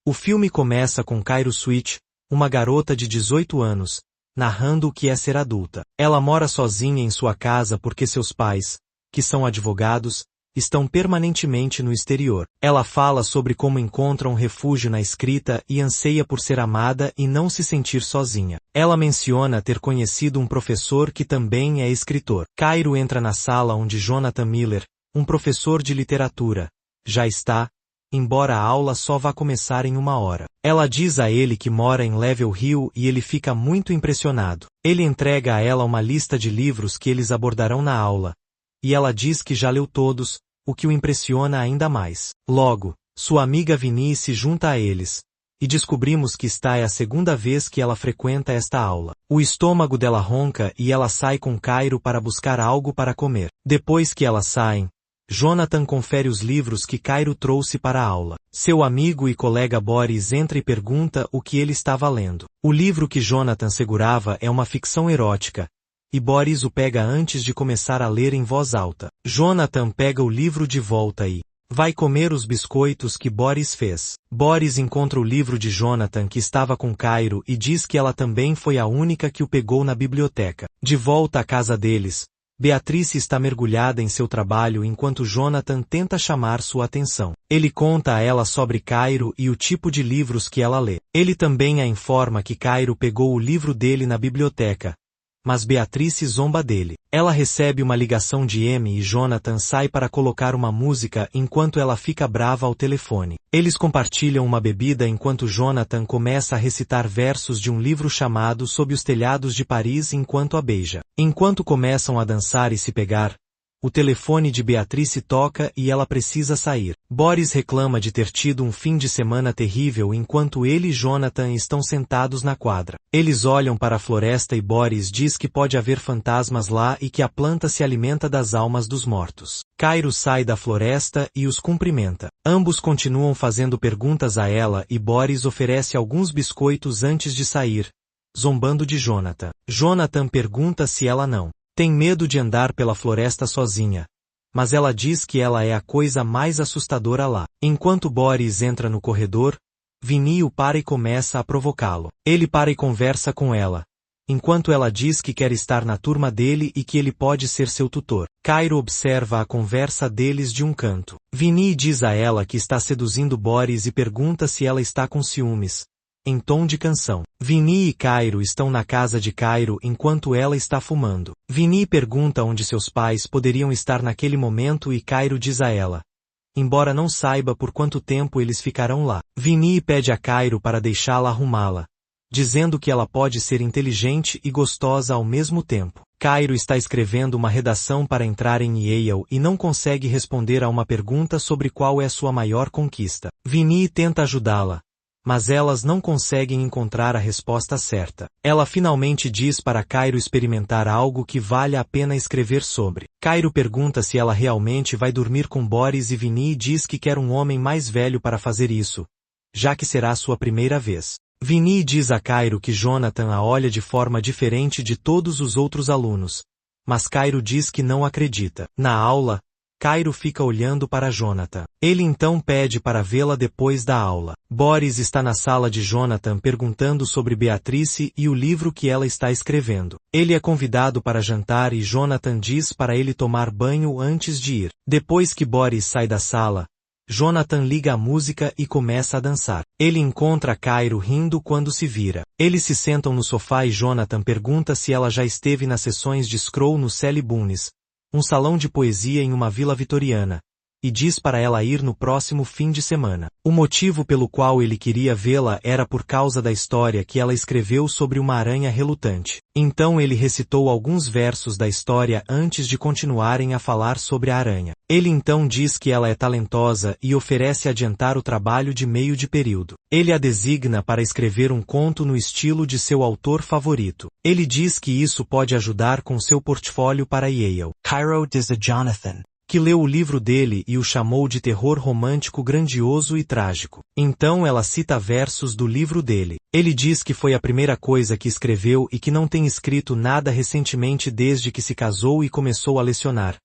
O filme começa com Cairo Switch, uma garota de 18 anos, narrando o que é ser adulta. Ela mora sozinha em sua casa porque seus pais, que são advogados, estão permanentemente no exterior. Ela fala sobre como encontra um refúgio na escrita e anseia por ser amada e não se sentir sozinha. Ela menciona ter conhecido um professor que também é escritor. Cairo entra na sala onde Jonathan Miller, um professor de literatura, já está, embora a aula só vá começar em 1 hora. Ela diz a ele que mora em Level Hill e ele fica muito impressionado. Ele entrega a ela uma lista de livros que eles abordarão na aula, e ela diz que já leu todos, o que o impressiona ainda mais. Logo, sua amiga Vinnie se junta a eles, e descobrimos que esta é a segunda vez que ela frequenta esta aula. O estômago dela ronca e ela sai com Cairo para buscar algo para comer. Depois que elas saem, Jonathan confere os livros que Cairo trouxe para a aula. Seu amigo e colega Boris entra e pergunta o que ele estava lendo. O livro que Jonathan segurava é uma ficção erótica, e Boris o pega antes de começar a ler em voz alta. Jonathan pega o livro de volta e vai comer os biscoitos que Boris fez. Boris encontra o livro de Jonathan que estava com Cairo e diz que ela também foi a única que o pegou na biblioteca. De volta à casa deles, Beatrice está mergulhada em seu trabalho enquanto Jonathan tenta chamar sua atenção. Ele conta a ela sobre Cairo e o tipo de livros que ela lê. Ele também a informa que Cairo pegou o livro dele na biblioteca, mas Beatrice zomba dele. Ela recebe uma ligação de Amy e Jonathan sai para colocar uma música enquanto ela fica brava ao telefone. Eles compartilham uma bebida enquanto Jonathan começa a recitar versos de um livro chamado Sob os Telhados de Paris enquanto a beija. Enquanto começam a dançar e se pegar, o telefone de Beatrice toca e ela precisa sair. Boris reclama de ter tido um fim de semana terrível enquanto ele e Jonathan estão sentados na quadra. Eles olham para a floresta e Boris diz que pode haver fantasmas lá e que a planta se alimenta das almas dos mortos. Cairo sai da floresta e os cumprimenta. Ambos continuam fazendo perguntas a ela e Boris oferece alguns biscoitos antes de sair, zombando de Jonathan. Jonathan pergunta se ela não tem medo de andar pela floresta sozinha, mas ela diz que ela é a coisa mais assustadora lá. Enquanto Boris entra no corredor, Vinnie o para e começa a provocá-lo. Ele para e conversa com ela, enquanto ela diz que quer estar na turma dele e que ele pode ser seu tutor. Cairo observa a conversa deles de um canto. Vinnie diz a ela que está seduzindo Boris e pergunta se ela está com ciúmes, em tom de canção. Vinnie e Cairo estão na casa de Cairo enquanto ela está fumando. Vinnie pergunta onde seus pais poderiam estar naquele momento e Cairo diz a ela, embora não saiba por quanto tempo eles ficarão lá. Vinnie pede a Cairo para deixá-la arrumá-la, dizendo que ela pode ser inteligente e gostosa ao mesmo tempo. Cairo está escrevendo uma redação para entrar em Yale e não consegue responder a uma pergunta sobre qual é sua maior conquista. Vinnie tenta ajudá-la, mas elas não conseguem encontrar a resposta certa. Ela finalmente diz para Cairo experimentar algo que vale a pena escrever sobre. Cairo pergunta se ela realmente vai dormir com Boris e Vinnie diz que quer um homem mais velho para fazer isso, já que será sua primeira vez. Vinnie diz a Cairo que Jonathan a olha de forma diferente de todos os outros alunos, mas Cairo diz que não acredita. Na aula, Cairo fica olhando para Jonathan. Ele então pede para vê-la depois da aula. Boris está na sala de Jonathan perguntando sobre Beatrice e o livro que ela está escrevendo. Ele é convidado para jantar e Jonathan diz para ele tomar banho antes de ir. Depois que Boris sai da sala, Jonathan liga a música e começa a dançar. Ele encontra Cairo rindo quando se vira. Eles se sentam no sofá e Jonathan pergunta se ela já esteve nas sessões de Scroll no Sally Bunes, um salão de poesia em uma vila vitoriana, e diz para ela ir no próximo fim de semana. O motivo pelo qual ele queria vê-la era por causa da história que ela escreveu sobre uma aranha relutante. Então ele recitou alguns versos da história antes de continuarem a falar sobre a aranha. Ele então diz que ela é talentosa e oferece adiantar o trabalho de meio de período. Ele a designa para escrever um conto no estilo de seu autor favorito. Ele diz que isso pode ajudar com seu portfólio para Yale. Cairo diz a Jonathan que leu o livro dele e o chamou de terror romântico grandioso e trágico. Então ela cita versos do livro dele. Ele diz que foi a primeira coisa que escreveu e que não tem escrito nada recentemente desde que se casou e começou a lecionar.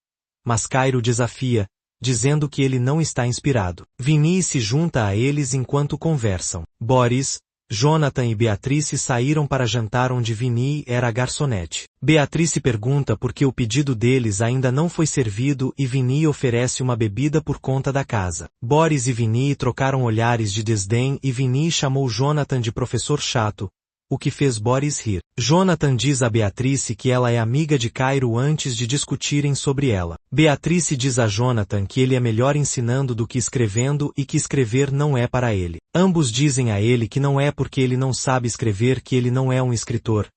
Mas Cairo desafia, dizendo que ele não está inspirado. Vinny se junta a eles enquanto conversam. Boris, Jonathan e Beatrice saíram para jantar onde Vinny era a garçonete. Beatrice pergunta por que o pedido deles ainda não foi servido e Vinny oferece uma bebida por conta da casa. Boris e Vinny trocaram olhares de desdém e Vinny chamou Jonathan de professor chato, o que fez Boris rir. Jonathan diz a Beatrice que ela é amiga de Cairo antes de discutirem sobre ela. Beatrice diz a Jonathan que ele é melhor ensinando do que escrevendo e que escrever não é para ele. Ambos dizem a ele que não é porque ele não sabe escrever que ele não é um escritor.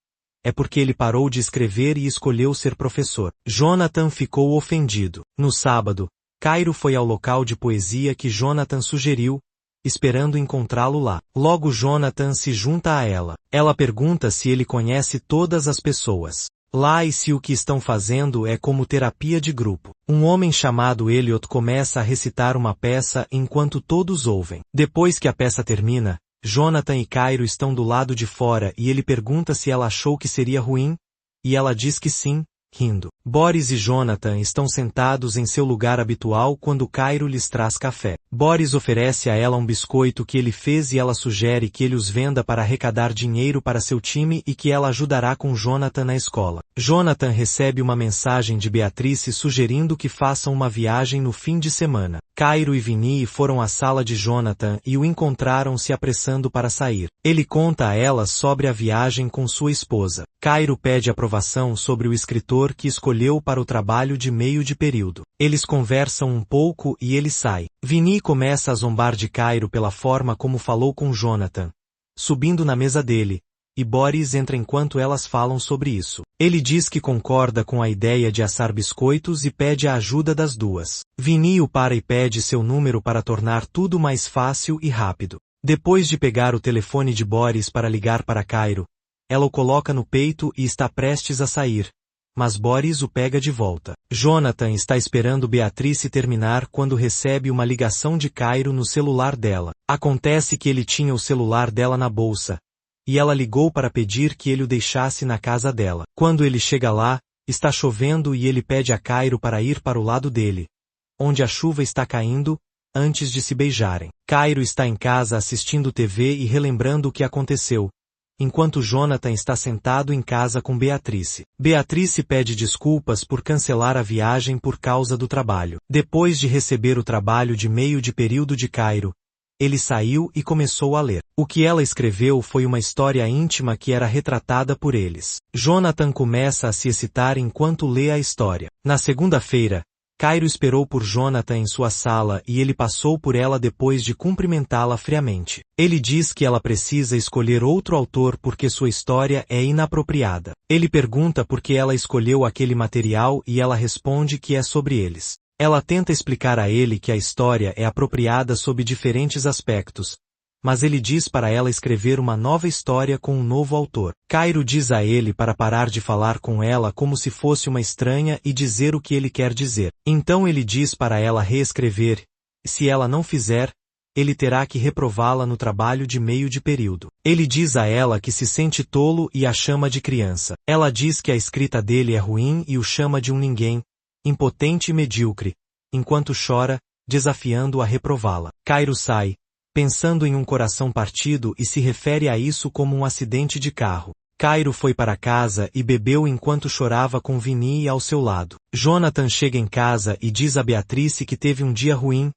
É porque ele parou de escrever e escolheu ser professor. Jonathan ficou ofendido. No sábado, Cairo foi ao local de poesia que Jonathan sugeriu, esperando encontrá-lo lá. Logo Jonathan se junta a ela. Ela pergunta se ele conhece todas as pessoas lá e se o que estão fazendo é como terapia de grupo. Um homem chamado Elliot começa a recitar uma peça enquanto todos ouvem. Depois que a peça termina, Jonathan e Cairo estão do lado de fora e ele pergunta se ela achou que seria ruim, e ela diz que sim, rindo. Boris e Jonathan estão sentados em seu lugar habitual quando Cairo lhes traz café. Boris oferece a ela um biscoito que ele fez e ela sugere que ele os venda para arrecadar dinheiro para seu time e que ela ajudará com Jonathan na escola. Jonathan recebe uma mensagem de Beatrice sugerindo que façam uma viagem no fim de semana. Cairo e Vinny foram à sala de Jonathan e o encontraram se apressando para sair. Ele conta a ela sobre a viagem com sua esposa. Cairo pede aprovação sobre o escritor que escolheu para o trabalho de meio de período. Eles conversam um pouco e ele sai. Vinny começa a zombar de Cairo pela forma como falou com Jonathan, subindo na mesa dele, e Boris entra enquanto elas falam sobre isso. Ele diz que concorda com a ideia de assar biscoitos e pede a ajuda das duas. Vinny o para e pede seu número para tornar tudo mais fácil e rápido. Depois de pegar o telefone de Boris para ligar para Cairo, ela o coloca no peito e está prestes a sair, mas Boris o pega de volta. Jonathan está esperando Beatrice terminar quando recebe uma ligação de Cairo no celular dela. Acontece que ele tinha o celular dela na bolsa, e ela ligou para pedir que ele o deixasse na casa dela. Quando ele chega lá, está chovendo e ele pede a Cairo para ir para o lado dele, onde a chuva está caindo, antes de se beijarem. Cairo está em casa assistindo TV e relembrando o que aconteceu, enquanto Jonathan está sentado em casa com Beatrice. Beatrice pede desculpas por cancelar a viagem por causa do trabalho. Depois de receber o trabalho de meio de período de Cairo, ele saiu e começou a ler. O que ela escreveu foi uma história íntima que era retratada por eles. Jonathan começa a se excitar enquanto lê a história. Na segunda-feira, Cairo esperou por Jonathan em sua sala e ele passou por ela depois de cumprimentá-la friamente. Ele diz que ela precisa escolher outro autor porque sua história é inapropriada. Ele pergunta por que ela escolheu aquele material e ela responde que é sobre eles. Ela tenta explicar a ele que a história é apropriada sob diferentes aspectos, mas ele diz para ela escrever uma nova história com um novo autor. Cairo diz a ele para parar de falar com ela como se fosse uma estranha e dizer o que ele quer dizer. Então ele diz para ela reescrever, e se ela não fizer, ele terá que reprová-la no trabalho de meio de período. Ele diz a ela que se sente tolo e a chama de criança. Ela diz que a escrita dele é ruim e o chama de um ninguém, impotente e medíocre, enquanto chora, desafiando-a a reprová-la. Cairo sai, pensando em um coração partido e se refere a isso como um acidente de carro. Cairo foi para casa e bebeu enquanto chorava com Vinny ao seu lado. Jonathan chega em casa e diz a Beatrice que teve um dia ruim,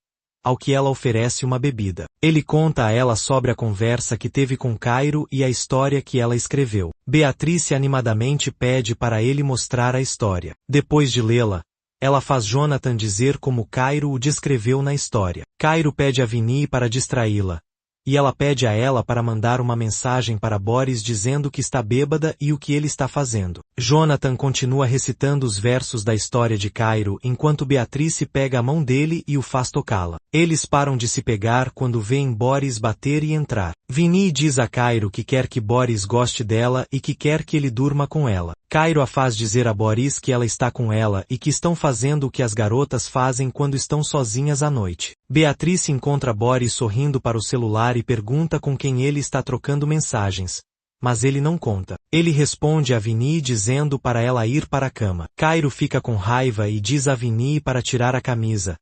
ao que ela oferece uma bebida. Ele conta a ela sobre a conversa que teve com Cairo e a história que ela escreveu. Beatrice animadamente pede para ele mostrar a história. Depois de lê-la, ela faz Jonathan dizer como Cairo o descreveu na história. Cairo pede a Vinny para distraí-la, e ela pede a ela para mandar uma mensagem para Boris dizendo que está bêbada e o que ele está fazendo. Jonathan continua recitando os versos da história de Cairo enquanto Beatrice pega a mão dele e o faz tocá-la. Eles param de se pegar quando veem Boris bater e entrar. Vinny diz a Cairo que quer que Boris goste dela e que quer que ele durma com ela. Cairo a faz dizer a Boris que ela está com ela e que estão fazendo o que as garotas fazem quando estão sozinhas à noite. Beatrice encontra Boris sorrindo para o celular e pergunta com quem ele está trocando mensagens, mas ele não conta. Ele responde a Vinny dizendo para ela ir para a cama. Cairo fica com raiva e diz a Vinny para tirar a camisa,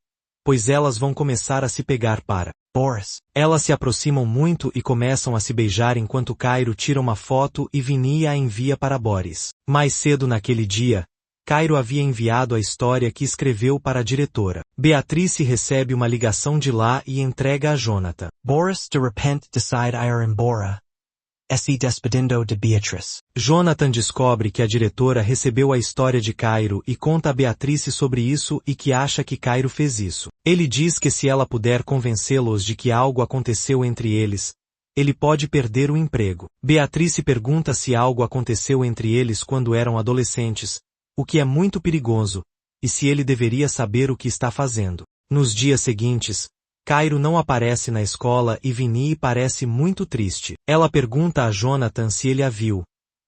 pois elas vão começar a se pegar para Boris. Elas se aproximam muito e começam a se beijar enquanto Cairo tira uma foto e Vinny a envia para Boris. Mais cedo naquele dia, Cairo havia enviado a história que escreveu para a diretora. Beatrice recebe uma ligação de lá e entrega a Jonathan. Boris de repente decide ir embora. Esse despedindo de Beatrice. Jonathan descobre que a diretora recebeu a história de Cairo e conta a Beatrice sobre isso e que acha que Cairo fez isso. Ele diz que se ela puder convencê-los de que algo aconteceu entre eles, ele pode perder o emprego. Beatrice pergunta se algo aconteceu entre eles quando eram adolescentes, o que é muito perigoso, e se ele deveria saber o que está fazendo. Nos dias seguintes, Cairo não aparece na escola e Vinny parece muito triste. Ela pergunta a Jonathan se ele a viu,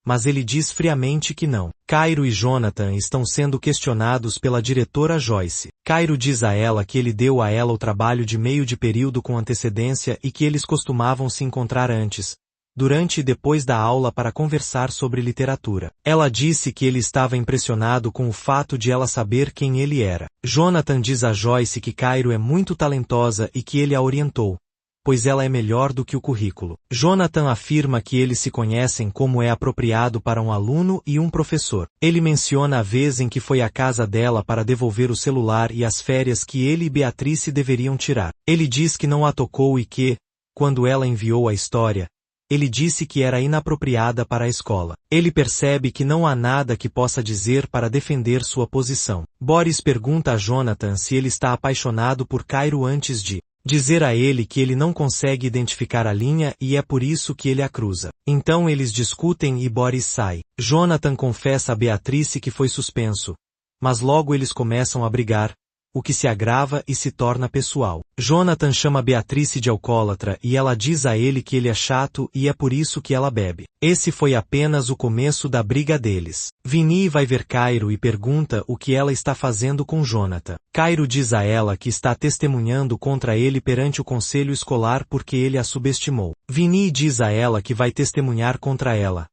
mas ele diz friamente que não. Cairo e Jonathan estão sendo questionados pela diretora Joyce. Cairo diz a ela que ele deu a ela o trabalho de meio de período com antecedência e que eles costumavam se encontrar antes, durante e depois da aula para conversar sobre literatura. Ela disse que ele estava impressionado com o fato de ela saber quem ele era. Jonathan diz a Joyce que Cairo é muito talentosa e que ele a orientou, pois ela é melhor do que o currículo. Jonathan afirma que eles se conhecem como é apropriado para um aluno e um professor. Ele menciona a vez em que foi à casa dela para devolver o celular e as férias que ele e Beatrice deveriam tirar. Ele diz que não a tocou e que, quando ela enviou a história, ele disse que era inapropriada para a escola. Ele percebe que não há nada que possa dizer para defender sua posição. Boris pergunta a Jonathan se ele está apaixonado por Cairo antes de dizer a ele que ele não consegue identificar a linha e é por isso que ele a cruza. Então eles discutem e Boris sai. Jonathan confessa a Beatrice que foi suspenso, mas logo eles começam a brigar, o que se agrava e se torna pessoal. Jonathan chama Beatrice de alcoólatra e ela diz a ele que ele é chato e é por isso que ela bebe. Esse foi apenas o começo da briga deles. Vinny vai ver Cairo e pergunta o que ela está fazendo com Jonathan. Cairo diz a ela que está testemunhando contra ele perante o conselho escolar porque ele a subestimou. Vinny diz a ela que vai testemunhar contra ela,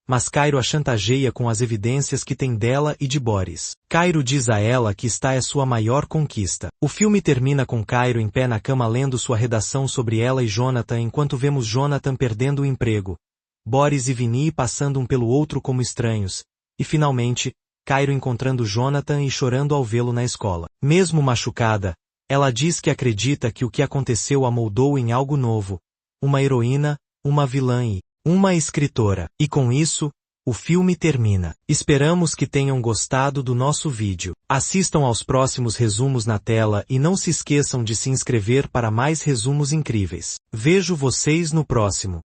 mas Cairo a chantageia com as evidências que tem dela e de Boris. Cairo diz a ela que esta é sua maior conquista. O filme termina com Cairo em pé na cama lendo sua redação sobre ela e Jonathan enquanto vemos Jonathan perdendo o emprego, Boris e Vinny passando um pelo outro como estranhos, e finalmente, Cairo encontrando Jonathan e chorando ao vê-lo na escola. Mesmo machucada, ela diz que acredita que o que aconteceu a moldou em algo novo, uma heroína, uma vilã e uma escritora. E com isso, o filme termina. Esperamos que tenham gostado do nosso vídeo. Assistam aos próximos resumos na tela e não se esqueçam de se inscrever para mais resumos incríveis. Vejo vocês no próximo.